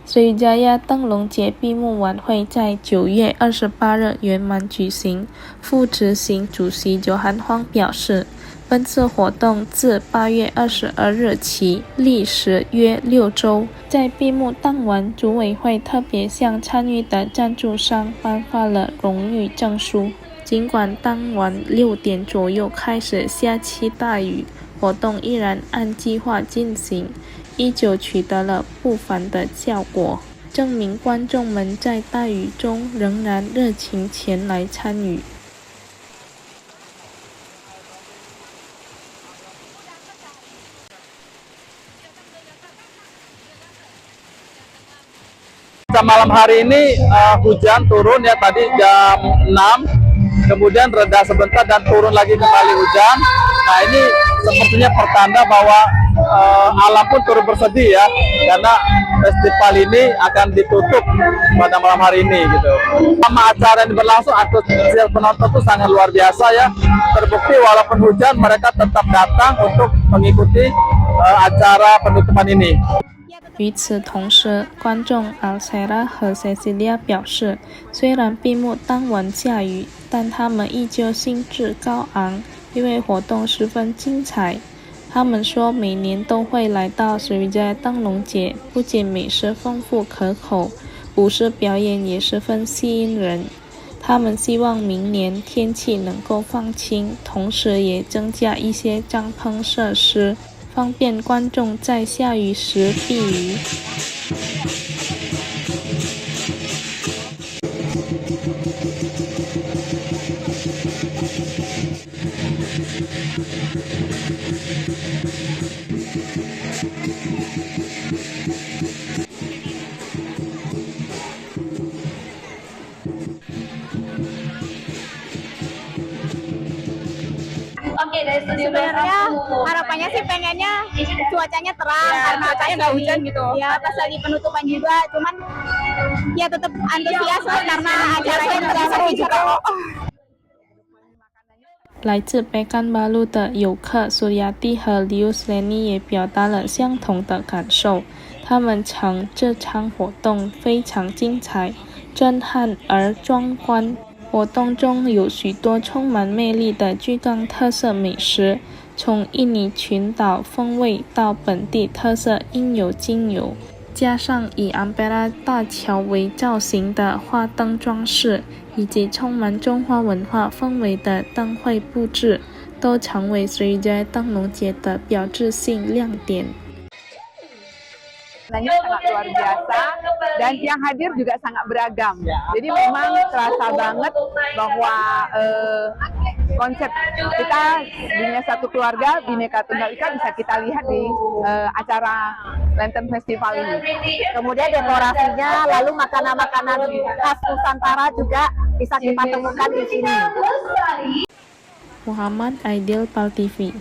Sriwijaya 灯笼节闭幕晚会在9月28日圆满举行。副执行主席九韩荒表示，本次活动自8月22日起，历时约6周。在闭幕当晚，组委会特别向参与的赞助商颁发了荣誉证书。尽管当晚6点左右开始下起大雨，活动依然按计划进行，依旧取得了不凡的效果，证明观众们在大雨中仍然热情前来参与。Malam hari ini hujan turun ya, tadi jam 6, kemudian reda sebentar dan turun lagi kembali hujan. Nah, ini sepertinya pertanda bahwa alam pun turut bersedih ya, karena festival ini akan ditutup pada malam hari ini gitu. Sama acara yang berlangsung, antusias penonton tuh sangat luar biasa ya. Terbukti walaupun hujan mereka tetap datang untuk mengikuti acara penutupan ini. 与此同时，观众阿塞拉和塞西利亚表示，虽然闭幕当晚下雨，但他们依旧兴致高昂，因为活动十分精彩。他们说，每年都会来到Sriwijaya 灯笼节，不仅美食丰富可口，舞狮表演也十分吸引人。他们希望明年天气能够放晴，同时也增加一些帐篷设施，方便观众在下雨时避雨。Sebenarnya harapannya sih pengennya cuacanya terang ya, karena cuacanya nggak hujan gitu. Ya pas lagi penutupan juga, cuman ya tetap antusias karena acaranya seru juga. 来自贝干巴路的游客苏亚蒂和里乌斯雷尼也表达了相同的感受。他们称这场活动非常精彩、震撼而壮观。活动中有许多充满魅力的巨港特色美食，从印尼群岛风味到本地特色应有尽有，加上以安贝拉大桥为造型的花灯装饰，以及充满中华文化氛围的灯会布置，都成为Sriwijaya 灯笼节的标志性亮点。Sangat luar biasa dan yang hadir juga sangat beragam. Jadi memang terasa banget bahwa konsep kita Bhinneka Satu Keluarga, Bhinneka Tunggal Ika bisa kita lihat di acara Lantern Festival ini. Kemudian dekorasinya, lalu makanan-makanan khas Nusantara juga bisa kita temukan di sini. Muhammad Aidil, PAL TV.